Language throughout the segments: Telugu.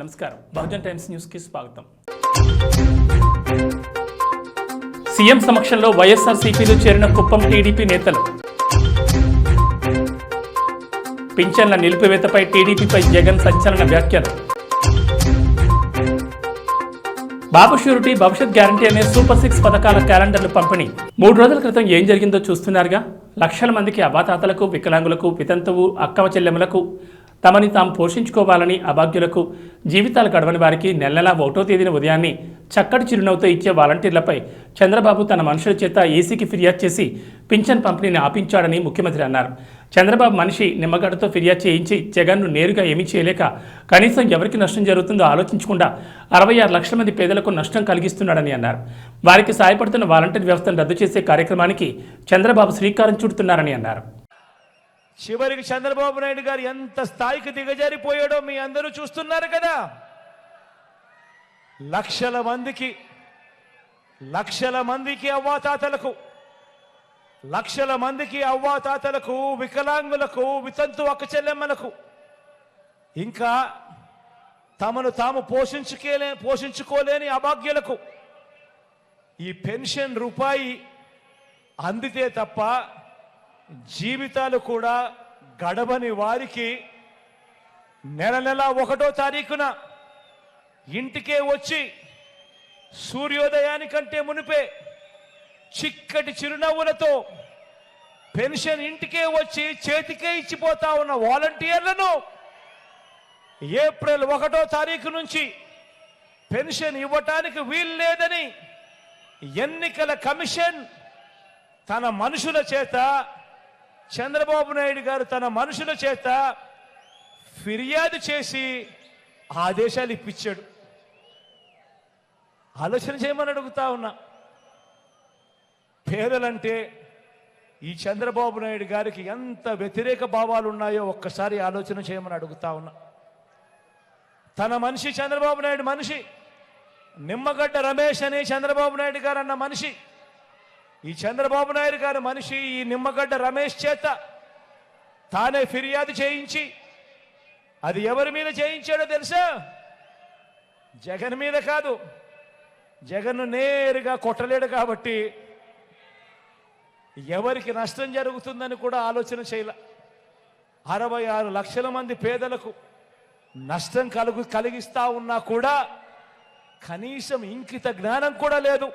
నమస్కారం బహుజన్ టైమ్స్ న్యూస్ కి స్వాగతం. సీఎం సమక్షంలో వైఎస్ఆర్సీపీలో చేరిన కుప్పం టీడీపీ నేతలు. పింఛన్ల నిలిపివేతపై టీడీపీపై జగన్ సంచలన వ్యాఖ్యలు. బాబు షూరిటీ భవిష్యత్ గ్యారంటీ అనే సూపర్ 6 పథకాల క్యాలెండర్లు పంపిణీ. 3 రోజుల క్రితం ఏం జరిగిందో చూస్తున్నారుగా. లక్షల మందికి అవాతాతలకు, వికలాంగులకు, వితంతువు, అక్కవ చెల్లెములకు, తమని తాము పోషించుకోవాలని అభాగ్యులకు, జీవితాలు గడవని వారికి నెలలా 1వ తేదీన ఉదయాన్నే చక్కటి చిరునవ్వుతో ఇచ్చే వాలంటీర్లపై చంద్రబాబు తన మనుషుల చేత ఏసీకి ఫిర్యాదు చేసి పింఛన్ పంపిణీని ఆపించాడని ముఖ్యమంత్రి అన్నారు. చంద్రబాబు మనిషి నిమ్మగడ్డతో ఫిర్యాదు చేయించి జగన్ను నేరుగా ఏమీ చేయలేక కనీసం ఎవరికి నష్టం జరుగుతుందో ఆలోచించకుండా 66 లక్షల మంది పేదలకు నష్టం కలిగిస్తున్నాడని అన్నారు. వారికి సాయపడుతున్న వాలంటీర్ వ్యవస్థను రద్దు చేసే కార్యక్రమానికి చంద్రబాబు శ్రీకారం చుడుతున్నారని అన్నారు. చివరికి చంద్రబాబు నాయుడు గారు ఎంత స్థాయికి దిగజారిపోయాడో మీ అందరూ చూస్తున్నారు కదా. లక్షల మందికి అవ్వాతాతలకు, వికలాంగులకు, వితంతు అక్క చెల్లెమ్మలకు, ఇంకా తమను తాము పోషించుకోలేని అభాగ్యులకు ఈ పెన్షన్ రూపాయి అందితే తప్ప జీవితాలు కూడా గడవని వారికి నెల 1వ తారీఖున ఇంటికే వచ్చి సూర్యోదయానికంటే మునిపే చిక్కటి చిరునవ్వులతో పెన్షన్ ఇంటికే వచ్చి చేతికే ఇచ్చిపోతా ఉన్న వాలంటీర్లను ఏప్రిల్ 1వ తారీఖు నుంచి పెన్షన్ ఇవ్వటానికి వీలు లేదని ఎన్నికల కమిషన్ తన మనుషుల చేత, చంద్రబాబు నాయుడు గారు తన మనుషుల చేత ఫిర్యాదు చేసి ఆదేశాలు ఇప్పించాడు. ఆలోచన చేయమని అడుగుతా ఉన్నా. పేదలంటే ఈ చంద్రబాబు నాయుడు గారికి ఎంత వ్యతిరేక భావాలు ఉన్నాయో ఒక్కసారి ఆలోచన చేయమని అడుగుతా ఉన్నా. తన మనిషి చంద్రబాబు నాయుడు మనిషి, నిమ్మగడ్డ రమేష్ అని చంద్రబాబు నాయుడు గారు అన్న మనిషి, ఈ చంద్రబాబు నాయుడు గారి మనిషి ఈ నిమ్మగడ్డ రమేష్ చేత తానే ఫిర్యాదు చేయించి, అది ఎవరి మీద చేయించాడో తెలుసా? జగన్ మీద కాదు. జగన్ను నేరుగా కొట్టలేడు కాబట్టి ఎవరికి నష్టం జరుగుతుందని కూడా ఆలోచన చేయలే. 66 లక్షల మంది పేదలకు నష్టం కలిగిస్తా ఉన్నా కూడా కనీసం ఇంకిత జ్ఞానం కూడా లేదు.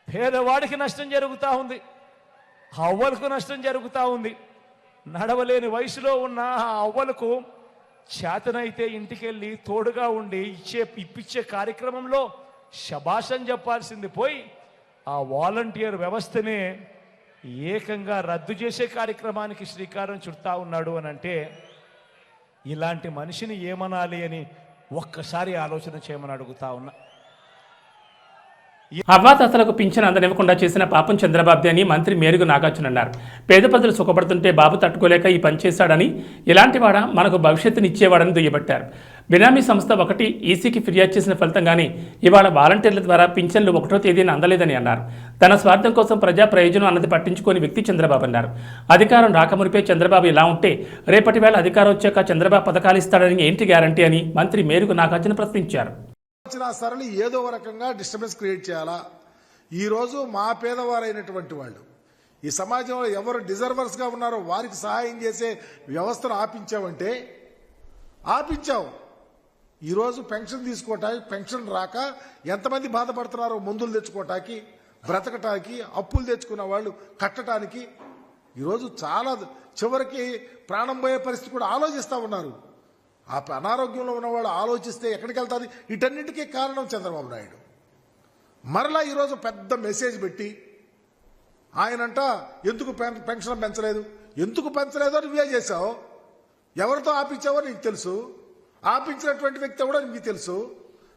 పేదవాడికి నష్టం జరుగుతూ ఉంది, అవ్వలకు నష్టం జరుగుతూ ఉంది. నడవలేని వయసులో ఉన్న ఆ అవ్వలకు చేతనైతే ఇంటికెళ్ళి తోడుగా ఉండి ఇప్పించే కార్యక్రమంలో శభాషం చెప్పాల్సింది పోయి ఆ వాలంటీర్ వ్యవస్థనే ఏకంగా రద్దు చేసే కార్యక్రమానికి శ్రీకారం చుడతా ఉన్నాడు అని అంటే ఇలాంటి మనిషిని ఏమనాలి అని ఒక్కసారి ఆలోచన చేయమని అడుగుతా ఉన్నా. అవ్వాతాతలకు పింఛన్ అందనివ్వకుండా చేసిన పాపం చంద్రబాబుదే అని మంత్రి మేరుగు నాగార్జున అన్నారు. పేద ప్రజలు సుఖపడుతుంటే బాబు తట్టుకోలేక ఈ పని చేశాడని, ఇలాంటి వాడ మనకు భవిష్యత్తుని ఇచ్చేవాడని దుయ్యబట్టారు. బినామీ సంస్థ ఒకటి ఈసీకి ఫిర్యాదు చేసిన ఫలితంగానే ఇవాళ వాలంటీర్ల ద్వారా పింఛన్లు 1వ తేదీన అందలేదని అన్నారు. తన స్వార్థం కోసం ప్రజా ప్రయోజనం అన్నది పట్టించుకోని వ్యక్తి చంద్రబాబు అన్నారు. అధికారం రాకమునిపే చంద్రబాబు ఇలా ఉంటే రేపటి వేళ అధికారం వచ్చాక చంద్రబాబు పథకాలు ఇస్తాడని ఏంటి గ్యారంటీ అని మంత్రి మేరుగు నాగార్జున ప్రశ్నించారు. సరళి ఏదో రకంగా డిస్టర్బెన్స్ క్రియేట్ చేయాలా. ఈరోజు మా పేదవారైనటువంటి వాళ్ళు ఈ సమాజంలో ఎవరు డిజర్వర్స్గా ఉన్నారో వారికి సహాయం చేసే వ్యవస్థను ఆపించావంటే ఆపించావు. ఈరోజు పెన్షన్ తీసుకోవటానికి, పెన్షన్ రాక ఎంతమంది బాధపడుతున్నారో, మందులు తెచ్చుకోవటానికి, బ్రతకటానికి, అప్పులు తెచ్చుకున్న వాళ్ళు కట్టడానికి ఈరోజు చాలా చివరికి ప్రాణం పోయే పరిస్థితి కూడా ఆలోచిస్తూ ఉన్నారు. ఆ అనారోగ్యంలో ఉన్నవాళ్ళు ఆలోచిస్తే ఎక్కడికి వెళ్తుంది? వీటన్నింటికీ కారణం చంద్రబాబు నాయుడు. మరలా ఈరోజు పెద్ద మెసేజ్ పెట్టి ఆయనంట ఎందుకు పెన్షన్ పెంచలేదు, ఎందుకు పెంచలేదో నువ్వే చేశావు, ఎవరితో ఆపించావో నీకు తెలుసు, ఆపించినటువంటి వ్యక్తి కూడా నీకు తెలుసు.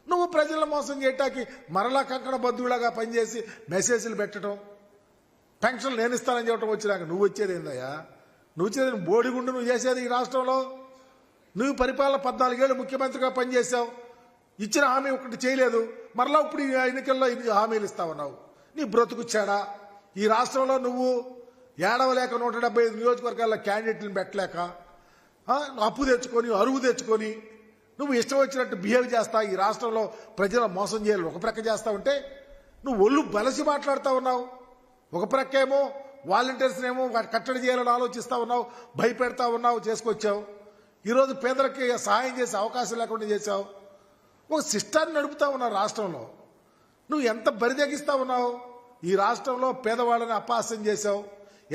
నువ్వు ప్రజలను మోసం చేయటానికి మరలా కంకణ బంధువులాగా పనిచేసి మెసేజ్లు పెట్టడం, పెన్షన్ నేను ఇస్తానని చెప్పడం వచ్చినాక నువ్వు వచ్చేది ఏందయ్యా? నువ్వు వచ్చేది బోడిగుండు నువ్వు చేసేది ఈ రాష్ట్రంలో. నువ్వు పరిపాలన 14 ఏళ్ళు ముఖ్యమంత్రిగా పనిచేశావు, ఇచ్చిన హామీ ఒకటి చేయలేదు, మరలా ఇప్పుడు ఈ ఎన్నికల్లో హామీలు ఇస్తావన్నావు. నీ బ్రతుకుచ్చాడా? ఈ రాష్ట్రంలో నువ్వు ఏడవలేక 175 నియోజకవర్గాల్లో క్యాండిడేట్లను పెట్టలేక అప్పు తెచ్చుకొని, అరువు తెచ్చుకొని నువ్వు ఇష్టం వచ్చినట్టు బిహేవ్ చేస్తా, ఈ రాష్ట్రంలో ప్రజలు మోసం చేయాలి ఒక ప్రక్క చేస్తా ఉంటే నువ్వు ఒళ్ళు బలసి మాట్లాడుతూ ఉన్నావు. ఒక ప్రక్క ఏమో వాలంటీర్స్నేమో కట్టడి చేయాలని ఆలోచిస్తా ఉన్నావు, భయపెడతా ఉన్నావు, చేసుకొచ్చావు. ఈరోజు పేదలకి సహాయం చేసే అవకాశం లేకుండా చేశావు. ఒక సిస్టాన్ని నడుపుతా ఉన్నావు రాష్ట్రంలో. నువ్వు ఎంత బరిదెగిస్తా ఉన్నావు. ఈ రాష్ట్రంలో పేదవాళ్ళని అపహాస్యం చేశావు,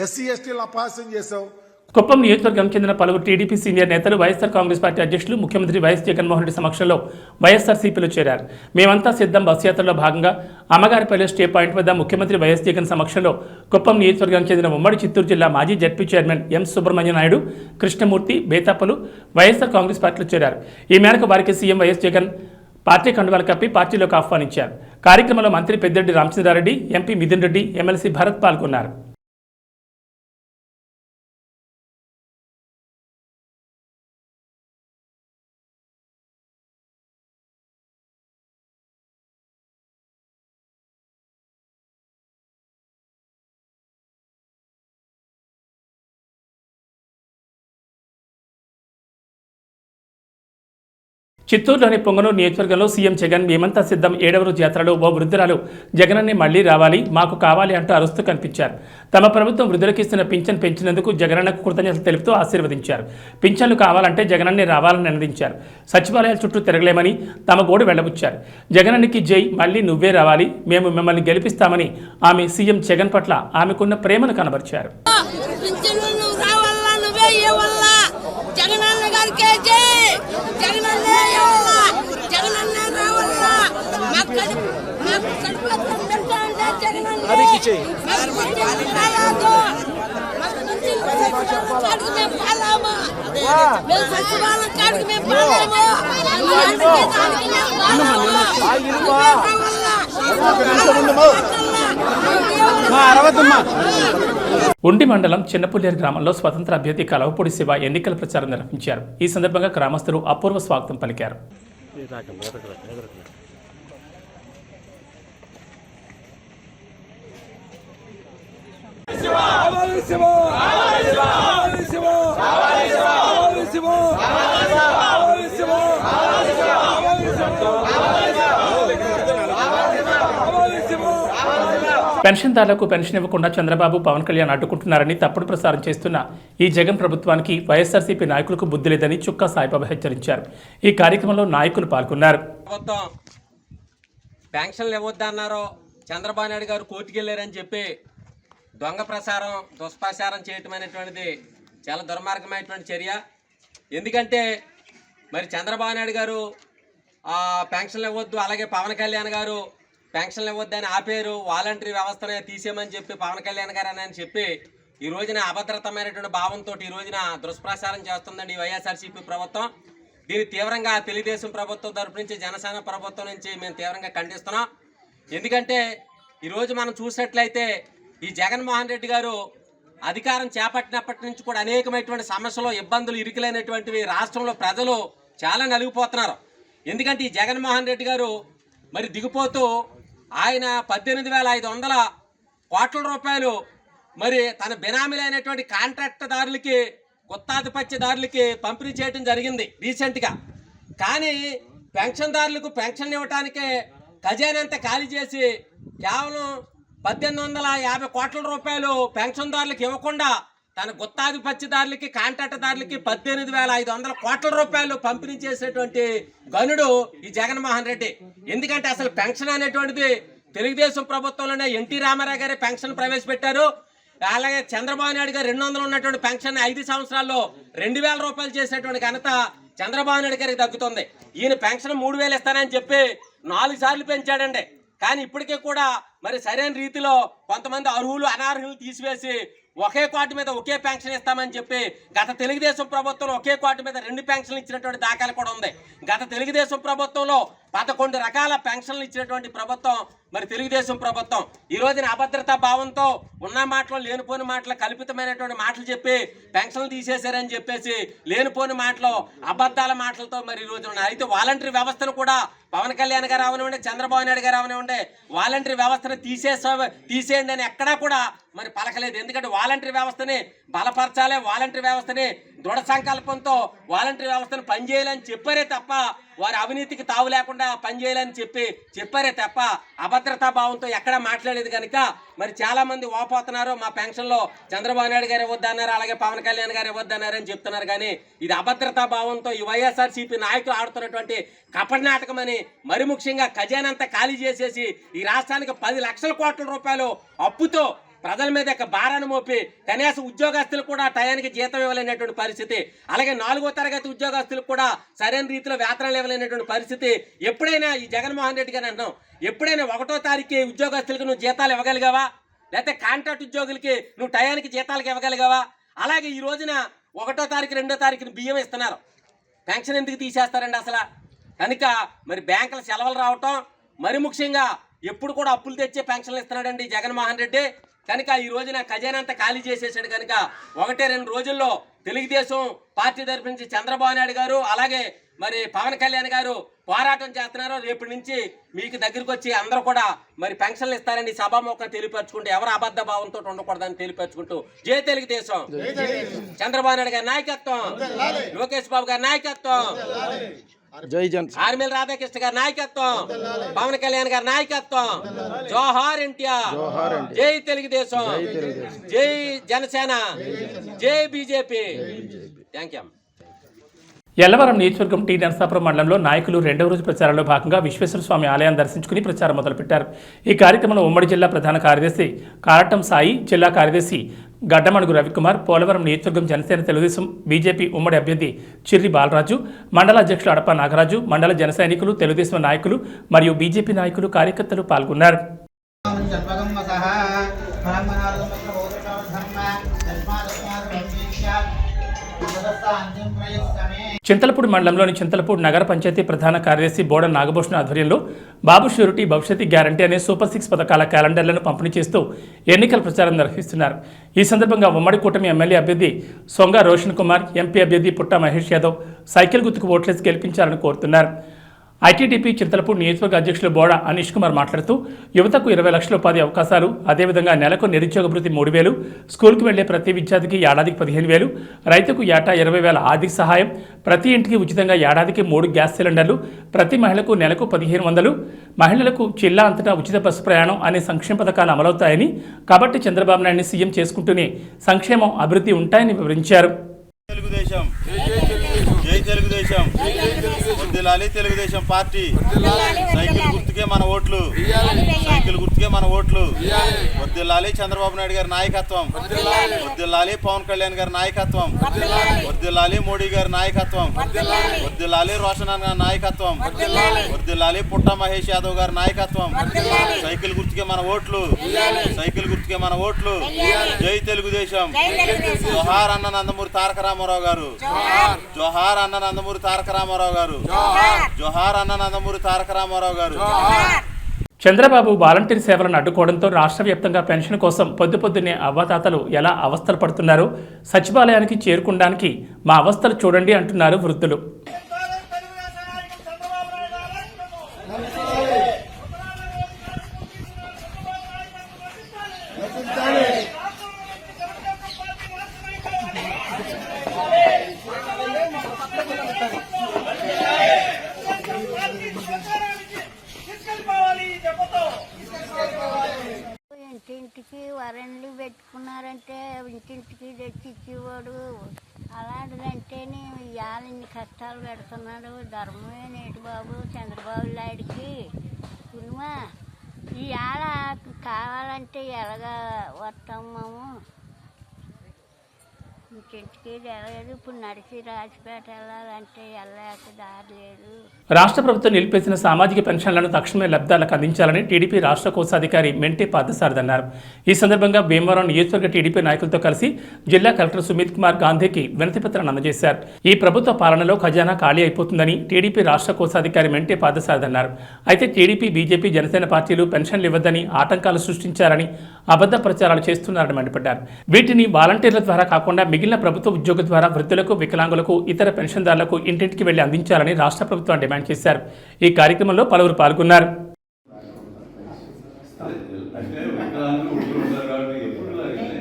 ఎస్సీ ఎస్టీలను అపహాస్యం చేశావు. కుప్పం నియోజకవర్గం చెందిన పలువురు టీడీపీ సీనియర్ నేతలు వైఎస్ఆర్ కాంగ్రెస్ పార్టీ అధ్యక్షులు ముఖ్యమంత్రి వైఎస్ జగన్మోహన్ రెడ్డి సమక్షంలో వైఎస్ఆర్సీపీలో చేరారు. మేమంతా సిద్ధం బస్సు యాత్రలో భాగంగా అమ్మగారిపల్లి స్టే పాయింట్ వద్ద ముఖ్యమంత్రి వైఎస్ జగన్ సమక్షంలో కుప్పం నియోజకవర్గానికి చెందిన ఉమ్మడి చిత్తూరు జిల్లా మాజీ ZP chairman M Subrahmanya Naidu, Krishnamurthy, బేతాపలు వైఎస్ఆర్ కాంగ్రెస్ పార్టీలో చేరారు. ఈ మేరకు వారికి సీఎం వైఎస్ జగన్ పార్టీ కండువాలు కప్పి పార్టీలోకి ఆహ్వానించారు. కార్యక్రమంలో మంత్రి పెద్దిరెడ్డి రామచంద్రారెడ్డి, ఎంపీ మిథున్ రెడ్డి, ఎమ్మెల్సీ భరత్ పాల్గొన్నారు. చిత్తూరులోని పొంగనూరు నియోజకవర్గంలో సీఎం జగన్ మేమంతా సిద్ధం 7వ రోజు యాత్రలో ఓ వృద్ధురాలు జగనన్నే మళ్లీ రావాలి, మాకు కావాలి అంటూ అరుస్తూ కనిపించారు. తమ ప్రభుత్వం వృద్ధులకు ఇస్తున్న పింఛన్ పెంచినందుకు జగనన్నకు కృతజ్ఞతలు తెలుపుతూ ఆశీర్వదించారు. పింఛన్లు కావాలంటే జగనన్నే రావాలని నినదించారు. సచివాలయాల చుట్టూ తిరగలేమని తమ గోడు వెళ్లబుచ్చారు. జగనన్నకి జై, మళ్లీ నువ్వే రావాలి, మేము మిమ్మల్ని గెలిపిస్తామని ఆమె సీఎం జగన్ పట్ల ఆమెకున్న ప్రేమను కనబరిచారు. ఉండి మండలం చిన్నపుల్లేరు గ్రామంలో స్వతంత్ర అభ్యర్థి కలవపూడి శివ ఎన్నికల ప్రచారం నిర్వహించారు. ఈ సందర్భంగా గ్రామస్తులు అపూర్వ స్వాగతం పలికారు. పెన్షన్దారులకు పెన్షన్ ఇవ్వకుండా చంద్రబాబు, పవన్ కళ్యాణ్ అడ్డుకుంటున్నారని తప్పుడు ప్రచారం చేస్తున్న ఈ జగన్ ప్రభుత్వానికి వైఎస్ఆర్సీపీ నాయకులకు బుద్ధి లేదని చుక్కా సాయిబాబా హెచ్చరించారు. ఈ కార్యక్రమంలో నాయకులు పాల్గొన్నారు. పెన్షన్లు ఇవ్వద్దన్నారో చంద్రబాబు నాయుడు గారు కోర్టుకు వెళ్ళారని చెప్పి దొంగ ప్రచారం, దుష్ప్రచారం చేయటం అనేటువంటిది చాలా దుర్మార్గమైనటువంటి చర్య. ఎందుకంటే మరి చంద్రబాబు నాయుడు గారు పెన్షన్లు ఇవ్వద్దు, అలాగే పవన్ కళ్యాణ్ గారు పెన్షన్లు ఇవ్వద్దని ఆపేరు, వాలంటరీ వ్యవస్థనే తీసేయమని చెప్పి పవన్ కళ్యాణ్ గారు అని చెప్పి ఈ రోజున అభద్రతమైనటువంటి భావంతో ఈ రోజున దుష్ప్రచారం చేస్తుందండి ఈ వైఎస్ఆర్సీపీ ప్రభుత్వం. దీన్ని తీవ్రంగా తెలుగుదేశం ప్రభుత్వం తరపు నుంచి, జనసేన ప్రభుత్వం నుంచి మేము తీవ్రంగా ఖండిస్తున్నాం. ఎందుకంటే ఈరోజు మనం చూసినట్లయితే ఈ జగన్మోహన్ రెడ్డి గారు అధికారం చేపట్టినప్పటి నుంచి కూడా అనేకమైనటువంటి సమస్యలు, ఇబ్బందులు, ఇరుకులైనటువంటివి రాష్ట్రంలో ప్రజలు చాలా నలిగిపోతున్నారు. ఎందుకంటే ఈ జగన్మోహన్ రెడ్డి గారు మరి దిగిపోతూ ఆయన 18,500 కోట్ల రూపాయలు మరి తన బినామీలైనటువంటి కాంట్రాక్టదారులకి, గుత్తాధిపత్యదారులకి పంపిణీ చేయడం జరిగింది రీసెంట్గా. కానీ పెన్షన్దారులకు పెన్షన్ ఇవ్వటానికే ఖజానంతా ఖాళీ చేసి కేవలం 1850 కోట్ల రూపాయలు పెన్షన్దారులకు ఇవ్వకుండా తన గుత్తాధిపత్యదారులకి, కాంట్రాక్టదారులకి 18,500 కోట్ల రూపాయలు పంపిణీ చేసేటువంటి గనుడు ఈ జగన్మోహన్ రెడ్డి. ఎందుకంటే అసలు పెన్షన్ అనేటువంటిది తెలుగుదేశం ప్రభుత్వంలోనే ఎన్టీ రామారావు గారి పెన్షన్ ప్రవేశపెట్టారు. అలాగే చంద్రబాబు నాయుడు గారు 200 ఉన్నటువంటి పెన్షన్ 5 సంవత్సరాల్లో 2,000 రూపాయలు చేసేటువంటి ఘనత చంద్రబాబు నాయుడు గారికి దక్కుతుంది. ఈయన పెన్షన్ 3,000 ఇస్తానని చెప్పి 4 సార్లు పెంచాడండి. కానీ ఇప్పటికీ కూడా మరి సరైన రీతిలో కొంతమంది అర్హులు, అనర్హులు తీసివేసి ఒకే కోటి మీద ఒకే పెన్షన్ ఇస్తామని చెప్పి గత తెలుగుదేశం ప్రభుత్వంలో ఒకే కోటి మీద 2 పెన్షన్లు ఇచ్చినటువంటి దాఖలు కూడా ఉంది. గత తెలుగుదేశం ప్రభుత్వంలో 11 రకాల పెన్షన్లు ఇచ్చినటువంటి ప్రభుత్వం మరి తెలుగుదేశం ప్రభుత్వం. ఈ రోజున అభద్రతా భావంతో ఉన్న మాటలు, లేనిపోని మాటలు, కల్పితమైనటువంటి మాటలు చెప్పి పెన్షన్లు తీసేశారని చెప్పేసి లేనిపోని మాటలు, అబద్ధాల మాటలతో మరి ఈ రోజున అయితే వాలంటరీ వ్యవస్థను కూడా పవన్ కళ్యాణ్ గారు అవనివ్వండి, చంద్రబాబు నాయుడు గారు అవనివ్వండి, వాలంటరీ వ్యవస్థను తీసేయండి అని ఎక్కడా కూడా మరి పలకలేదు. ఎందుకంటే వాలంటరీ వ్యవస్థని బలపరచాలి, వాలంటీర్ వ్యవస్థని దృఢ సంకల్పంతో వాలంటీర్ వ్యవస్థను పనిచేయాలని చెప్పారే తప్ప వారి అవినీతికి తావు లేకుండా పనిచేయాలని చెప్పారే తప్ప అభద్రతా భావంతో ఎక్కడా మాట్లాడేది కనుక మరి చాలా మంది వాపోతున్నారు. మా పెన్షన్లో చంద్రబాబు నాయుడు గారు ఇవ్వద్దన్నారు, అలాగే పవన్ కళ్యాణ్ గారు ఇవ్వద్దన్నారు అని చెప్తున్నారు. కానీ ఇది అభద్రతా భావంతో ఈ వైఎస్ఆర్సీపీ నాయకులు ఆడుతున్నటువంటి కపట నాటకమని, మరి ముఖ్యంగా ఖజానంతా ఖాళీ చేసేసి ఈ రాష్ట్రానికి 10 లక్షల కోట్ల రూపాయలు అప్పుతో ప్రజల మీద భారాన్ని మోపి కనీసం ఉద్యోగస్తులు కూడా టయానికి జీతం ఇవ్వలేనటువంటి పరిస్థితి, అలాగే 4వ తరగతి ఉద్యోగస్తులకు కూడా సరైన రీతిలో వేతనాలు ఇవ్వలేనటువంటి పరిస్థితి. ఎప్పుడైనా ఈ జగన్మోహన్ రెడ్డి గారు అంటున్నాం, ఎప్పుడైనా 1వ తారీఖు ఉద్యోగస్తులకు నువ్వు జీతాలు ఇవ్వగలిగావా? లేకపోతే కాంట్రాక్ట్ ఉద్యోగులకి నువ్వు టయానికి జీతాలకు ఇవ్వగలిగావా? అలాగే ఈ రోజున 1వ తారీఖు 2వ తారీఖున బియ్యం ఇస్తున్నారు, పెన్షన్ ఎందుకు తీసేస్తారండి అసలు? కనుక మరి బ్యాంకుల సెలవులు రావటం, మరి ముఖ్యంగా ఎప్పుడు కూడా అప్పులు తెచ్చే పెన్షన్లు ఇస్తున్నాడండి జగన్మోహన్ రెడ్డి. కనుక ఈ రోజున ఖజానంతా ఖాళీ చేసేసాడు. కనుక 1-2 రోజుల్లో తెలుగుదేశం పార్టీ తరఫు నుంచి చంద్రబాబు నాయుడు గారు అలాగే మరి పవన్ కళ్యాణ్ గారు పోరాటం చేస్తున్నారు. రేపటి నుంచి మీకు దగ్గరికి వచ్చి అందరూ కూడా మరి పెన్షన్లు ఇస్తారని సభాముఖంగా తెలియపరచుకుంటూ ఎవరు అబద్ధ భావంతో ఉండకూడదని తెలియపరచుకుంటూ జై తెలుగుదేశం, చంద్రబాబు నాయుడు గారి నాయకత్వం, లోకేష్ బాబు గారి నాయకత్వం, జై జన్, ఆర్మిల రాధాకృష్ణ గారి నాయకత్వం, పవన్ కళ్యాణ్ గారి నాయకత్వం, జోహార్ ఎన్టీఆర్, జై తెలుగుదేశం, జై జనసేన, జై బీజేపీ. Thank you. ఎల్లవరం నియోజకవర్గం టీ నరసాపురం మండలంలో నాయకులు 2వ రోజు ప్రచారంలో భాగంగా విశ్వేశ్వర స్వామి ఆలయాన్ని దర్శించుకుని ప్రచారం మొదలుపెట్టారు. ఈ కార్యక్రమంలో ఉమ్మడి జిల్లా ప్రధాన కార్యదర్శి కారటం సాయి, జిల్లా కార్యదర్శి గడ్డమడుగు రవికుమార్, పోలవరం నియోజకవర్గం జనసేన తెలుగుదేశం బీజేపీ ఉమ్మడి అభ్యర్థి చిర్రి బాలరాజు, మండల అధ్యక్షులు అడప నాగరాజు, మండల జన సైనికులు, తెలుగుదేశం నాయకులు మరియు బీజేపీ నాయకులు, కార్యకర్తలు పాల్గొన్నారు. చింతలపూడి మండలంలోని చింతలపూడి నగర పంచాయతీ ప్రధాన కార్యదర్శి బోడ నాగభూషణ ఆధ్వర్యంలో బాబు ష్యూరిటీ భవిష్యత్ గ్యారంటీ అనే సూపర్ 6 పథకాల క్యాలెండర్లను పంపిణీ చేస్తూ ఎన్నికల ప్రచారం నిర్వహిస్తున్నారు. ఈ సందర్భంగా ఉమ్మడి కూటమి ఎమ్మెల్యే అభ్యర్థి సొంగ రోషన్ కుమార్, ఎంపీ అభ్యర్థి పుట్ట మహేష్ యాదవ్ సైకిల్ గుర్తుకు ఓట్లేసి గెలిపించాలని కోరుతున్నారు. ఐటీడీపీ చింతలపూడి నియోజకవర్గ అధ్యక్షులు బోడ అనీష్ కుమార్ మాట్లాడుతూ యువతకు 20 లక్షల ఉపాధి అవకాశాలు, అదేవిధంగా నెలకు నిరుద్యోగ భృతి 3,000, స్కూల్కి వెళ్లే ప్రతి విద్యార్థికి ఏడాదికి 15,000, రైతుకు ఏటా 20,000 ఆర్థిక సహాయం, ప్రతి ఇంటికి ఉచితంగా ఏడాదికి 3 గ్యాస్ సిలిండర్లు, ప్రతి మహిళకు నెలకు 1,500, మహిళలకు జిల్లా అంతటా ఉచిత బస్సు ప్రయాణం అనే సంక్షేమ పథకాలు అమలవుతాయని, కాబట్టి చంద్రబాబు నాయుడిని సీఎం చేసుకుంటూనే సంక్షేమం, అభివృద్ధి ఉంటాయని వివరించారు. తెలుగుదేశం, జై తెలుగుదేశం, వర్ధిల్లాలి తెలుగుదేశం పార్టీ. సైకిల్ గుర్తుకే మన ఓట్లు, సైకిల్ గుర్తుకే మన ఓట్లు. వర్ధిల్లాలి చంద్రబాబు నాయుడు గారి నాయకత్వం, వర్ధిల్లాలి పవన్ కళ్యాణ్ గారి నాయకత్వం, వర్ధిల్లాలి మోడీ గారి నాయకత్వం, వర్ధిల్లాలి రోషన్ గారి నాయకత్వం, వర్ధిల్లాలి పుట్ట మహేష్ యాదవ్ గారి నాయకత్వం. సైకిల్ గుర్తుకే మన ఓట్లు, సైకిల్ గుర్తుకే మన ఓట్లు. జై తెలుగుదేశం. జోహార్ అన్న నందమూరి తారక రామారావు గారు, జోహార్ అన్న నందమూరి తారక రామారావు గారు, జోహార్ అన్న నందమూరి తారక రామారావు గారు. చంద్రబాబు వాలంటీర్ సేవలను అడ్డుకోవడంతో రాష్ట్ర వ్యాప్తంగా పెన్షన్ కోసం పొద్దున్నే అవ్వాతాతలు ఎలా అవస్థలు పడుతున్నారో సచివాలయానికి చేరుకోవడానికి మా అవస్థలు చూడండి అంటున్నారు వృద్ధులు. ఇంటింటికి వరండ్లు పెట్టుకున్నారంటే ఇంటింటికి తెచ్చి ఇచ్చేవాడు. అలాంటిదంటేనే ఇవాళ ఇన్ని కష్టాలు పెడుతున్నాడు. ధర్మమే నేటి బాబు చంద్రబాబు నాయుడికి సినిమా ఇవాళ కావాలంటే ఎలాగా వస్తాం మేము? ఇంటింటికి వెళ్ళలేదు. ఇప్పుడు నడిచి రాజపేట వెళ్ళాలంటే వెళ్ళలేక దారి లేదు. రాష్ట్ర ప్రభుత్వం నిలిపేసిన సామాజిక పెన్షన్లను తక్షణమే లబ్ధాలకు అందించాలని టీడీపీ రాష్ట్ర కోశాధికారి మెంటే పార్థసారథి అన్నారు. ఈ సందర్భంగా భీమవరం నియోజకవర్గ టీడీపీ నాయకులతో కలిసి జిల్లా కలెక్టర్ సుమిత్ కుమార్ గాంధీకి వినతిపత్రాన్ని అందజేశారు. ఈ ప్రభుత్వ పాలనలో ఖజానా ఖాళీ అయిపోతుందని టీడీపీ రాష్ట్ర కోశాధికారి మెంటే పార్థసారథి అన్నారు. అయితే టీడీపీ, బీజేపీ, జనసేన పార్టీలు పెన్షన్లు ఇవ్వద్దని ఆటంకాలు సృష్టించారని, అబద్ధ ప్రచారాలు చేస్తున్నారని మండిపడ్డారు. వీటిని వాలంటీర్ల ద్వారా కాకుండా మిగిలిన ప్రభుత్వ ఉద్యోగుల ద్వారా వృద్ధులకు, వికలాంగులకు, ఇతర పెన్షన్దారులకు ఇంటింటికి వెళ్లి అందించాలని రాష్ట్ర ప్రభుత్వం డిమాండ్ చేశారు. ఈ కార్యక్రమంలో పలువురు పాల్గొన్నారు.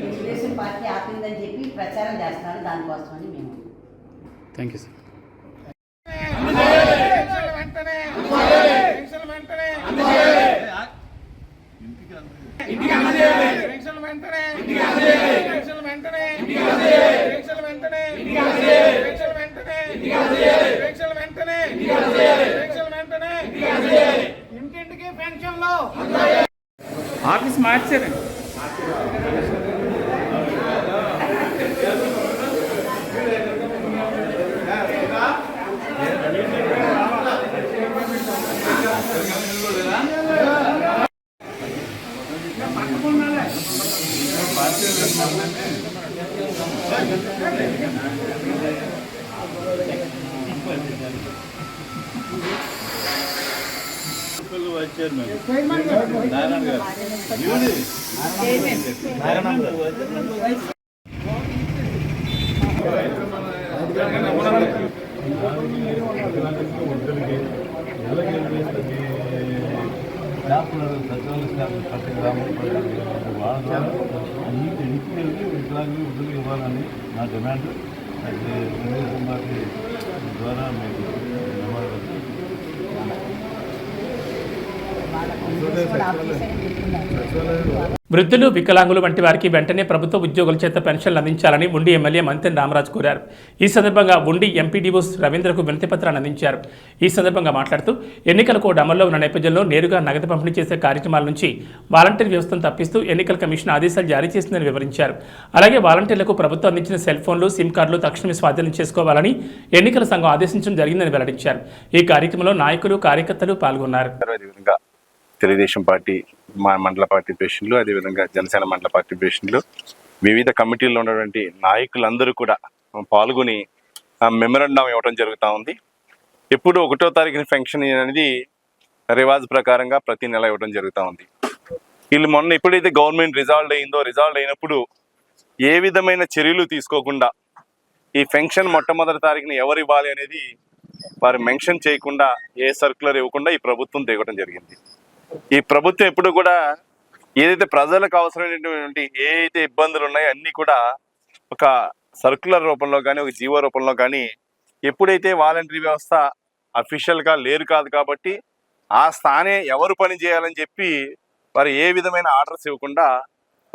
తెలుగుదేశం పార్టీ ఆపిందని చెప్పి థ్యాంక్ యూ సార్. ఇంటింటికి పెన్షన్లు ఆఫీస్ మార్చారండి. ఇవ్వాలని నా డిమాండ్. అయితే తెలుగుదేశం పార్టీ ద్వారా మీకు వృద్ధులు, వికలాంగులు వంటి వారికి వెంటనే ప్రభుత్వ ఉద్యోగుల చేత పెన్షన్లు అందించాలని ఉండి ఎమ్మెల్యే మంతెన రామరాజు కోరారు. ఈ సందర్భంగా ఉండి ఎంపీడీఓ రవీంద్రకు వినతిపత్రాన్ని అందించారు. ఈ సందర్భంగా మాట్లాడుతూ ఎన్నికల కోడ్ అమల్లో ఉన్న నేపథ్యంలో నేరుగా నగదు పంపిణీ చేసే కార్యక్రమాల నుంచి వాలంటీర్ వ్యవస్థను తప్పిస్తూ ఎన్నికల కమిషన్ ఆదేశాలు జారీ చేసిందని వివరించారు. అలాగే వాలంటీర్లకు ప్రభుత్వం అందించిన సెల్ ఫోన్లు, సిమ్ కార్డులు తక్షణమే స్వాధీనం చేసుకోవాలని ఎన్నికల సంఘం ఆదేశించడం జరిగిందని వెల్లడించారు. ఈ కార్యక్రమంలో నాయకులు, కార్యకర్తలు పాల్గొన్నారు. తెలుగుదేశం పార్టీ మండల పార్టీ ప్రెసిడెంట్లు, అదేవిధంగా జనసేన మండల పార్టీ ప్రెసిడెంట్లు, వివిధ కమిటీల్లో ఉన్నటువంటి నాయకులందరూ కూడా పాల్గొని మెమరాండం ఇవ్వడం జరుగుతూ ఉంది. ఎప్పుడు 1వ తారీఖున ఫంక్షన్ అనేది రివాజ్ ప్రకారంగా ప్రతి నెల ఇవ్వడం జరుగుతూ ఉంది. వీళ్ళు మొన్న ఎప్పుడైతే గవర్నమెంట్ రిజాల్వ్ అయినప్పుడు ఏ విధమైన చర్యలు తీసుకోకుండా ఈ ఫంక్షన్ మొట్టమొదటి తారీఖున ఎవరు ఇవ్వాలి అనేది వారు మెన్షన్ చేయకుండా, ఏ సర్క్యులర్ ఇవ్వకుండా ఈ ప్రభుత్వం దిగడం జరిగింది. ఈ ప్రభుత్వం ఎప్పుడు కూడా ఏదైతే ప్రజలకు అవసరమైనటువంటి ఏ అయితే ఇబ్బందులు ఉన్నాయో అన్నీ కూడా ఒక సర్క్యులర్ రూపంలో కానీ, ఒక జీవో రూపంలో కానీ, ఎప్పుడైతే వాలంటరీ వ్యవస్థ అఫీషియల్గా లేరు కాదు కాబట్టి ఆ స్థానే ఎవరు పని చేయాలని చెప్పి వారు ఏ విధమైన ఆర్డర్స్ ఇవ్వకుండా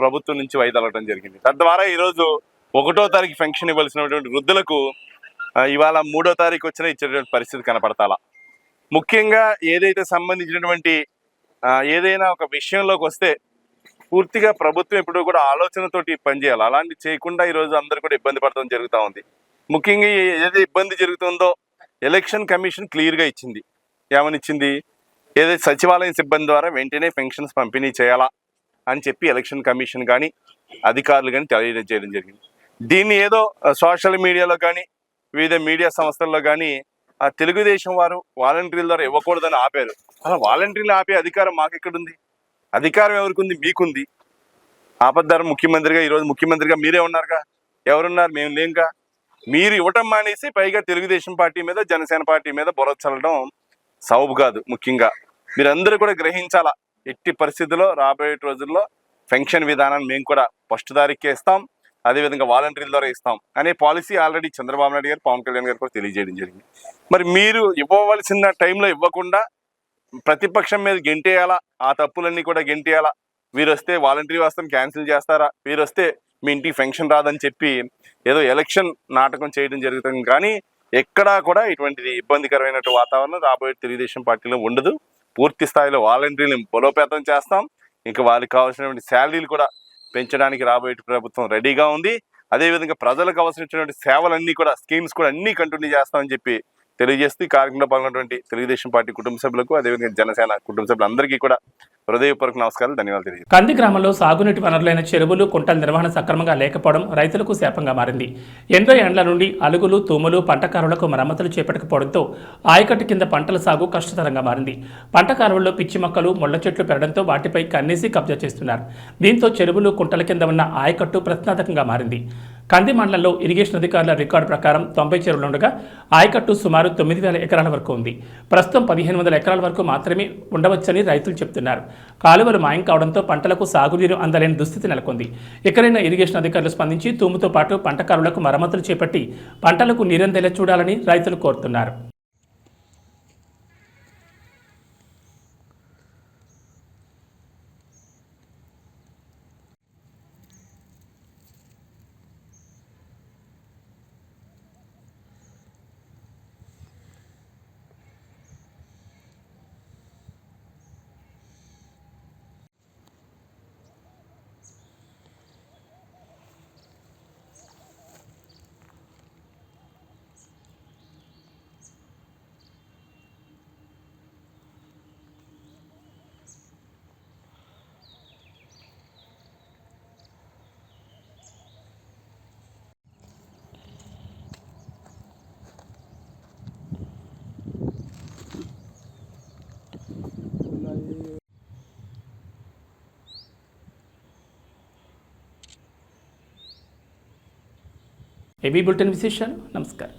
ప్రభుత్వం నుంచి వైదొలగడం జరిగింది. తద్వారా ఈరోజు 1వ తారీఖు ఫంక్షన్ ఇవ్వాల్సినటువంటి వృద్ధులకు ఇవాళ 3వ తారీఖు వచ్చినా ఇచ్చేటువంటి పరిస్థితి కనపడతాలా. ముఖ్యంగా ఏదైతే సంబంధించినటువంటి ఏదైనా ఒక విషయంలోకి వస్తే పూర్తిగా ప్రభుత్వం ఇప్పుడు కూడా ఆలోచనతోటి పనిచేయాలి. అలాంటి చేయకుండా ఈరోజు అందరూ కూడా ఇబ్బంది పడటం జరుగుతూ ఉంది. ముఖ్యంగా ఏదైతే ఇబ్బంది జరుగుతుందో ఎలక్షన్ కమిషన్ క్లియర్గా ఇచ్చింది. ఏమనిచ్చింది? ఏదైతే సచివాలయం సిబ్బంది ద్వారా వెంటనే పెన్షన్స్ పంపిణీ చేయాలా అని చెప్పి ఎలక్షన్ కమిషన్ కానీ అధికారులు కానీ తెలియజేయడం జరిగింది. దీన్ని ఏదో సోషల్ మీడియాలో కానీ, వివిధ మీడియా సంస్థల్లో కానీ తెలుగుదేశం వారు వాలంటీర్ల ద్వారా ఇవ్వకూడదని ఆపారు. అలా వాలంటీర్లు ఆపే అధికారం మాకెక్కడుంది? అధికారం ఎవరికి ఉంది? మీకుంది. ఆపద్దారు ముఖ్యమంత్రిగా, ఈరోజు ముఖ్యమంత్రిగా మీరే ఉన్నారుగా. ఎవరున్నారు? మేము లేంగా. మీరు ఇవ్వటం మానేసి పైగా తెలుగుదేశం పార్టీ మీద, జనసేన పార్టీ మీద బురద చల్లడం సబబు కాదు. ముఖ్యంగా మీరందరూ కూడా గ్రహించాలా. ఎట్టి పరిస్థితుల్లో రాబోయే రోజుల్లో పెన్షన్ విధానాన్ని మేము కూడా 1వ తారీఖుకే ఇస్తాం, అదేవిధంగా వాలంటీర్ల ద్వారా ఇస్తాం అనే పాలసీ ఆల్రెడీ చంద్రబాబు నాయుడు గారు, పవన్ కళ్యాణ్ గారు కూడా తెలియజేయడం జరిగింది. మరి మీరు ఇవ్వవలసిన టైంలో ఇవ్వకుండా ప్రతిపక్షం మీద గెంటేయాలా, ఆ తప్పులన్నీ కూడా గెంటేయాలా. వీరు వస్తే వాలంటీర్ వ్యవస్థను క్యాన్సిల్ చేస్తారా, వీరు వస్తే మీ ఇంటికి పెన్షన్ రాదని చెప్పి ఏదో ఎలక్షన్ నాటకం చేయడం జరుగుతుంది. కానీ ఎక్కడా కూడా ఇటువంటిది ఇబ్బందికరమైన వాతావరణం రాబోయే తెలుగుదేశం పార్టీలో ఉండదు. పూర్తి స్థాయిలో వాలంటీర్లను బలోపేతం చేస్తాం. ఇంకా వాళ్ళకి కావాల్సినటువంటి శాలరీలు కూడా పెంచడానికి రాబోయే ప్రభుత్వం రెడీగా ఉంది. అదేవిధంగా ప్రజలకు అవసరమైనటువంటి సేవలన్నీ కూడా, స్కీమ్స్ కూడా అన్నీ కంటిన్యూ చేస్తామని చెప్పి తెలియజేస్తూ ఈ కార్యక్రమంలో పాల్గొన్నటువంటి తెలుగుదేశం పార్టీ కుటుంబ సభ్యులకు, అదేవిధంగా జనసేన కుటుంబ సభ్యులందరికీ కూడా హృదయపూర్వక నమస్కారాలు, ధన్యవాదాలు తెలియజేస్తాను. కంది గ్రామంలో సాగునీటి వనరులైన చెరువులు, కుంటల నిర్వహణ సక్రమంగా లేకపోవడం రైతులకు శాపంగా మారింది. ఎన్నో ఏండ్ల నుండి అలుగులు, తూములు, పంటకారులకు మరమ్మతులు చేపట్టకపోవడంతో ఆయకట్టు కింద పంటల సాగు కష్టతరంగా మారింది. పంట కాలువల్లో పిచ్చి మొక్కలు, ముళ్ల చెట్లు పెరగడంతో వాటిపై కన్నేసి కబ్జా చేస్తున్నారు. దీంతో చెరువులు, కుంటల కింద ఉన్న ఆయకట్టు ప్రశ్నార్థకంగా మారింది. కంది మండలంలో ఇరిగేషన్ అధికారుల రికార్డు ప్రకారం 90 చెరువులు ఉండగా ఆయకట్టు సుమారు 9,000 ఎకరాల వరకు ఉంది. ప్రస్తుతం 1,500 ఎకరాల వరకు మాత్రమే ఉండవచ్చని రైతులు చెబుతున్నారు. కాలువలు మాయం కావడంతో పంటలకు సాగునీరు అందలేని దుస్థితి నెలకొంది. ఎక్కడైనా ఇరిగేషన్ అధికారులు స్పందించి తూముతో పాటు పంటకారులకు మరమ్మతులు చేపట్టి పంటలకు నీరందేలా చూడాలని రైతులు కోరుతున్నారు. ఏబీ బులెటిన్ విశేషాలు. నమస్కారం.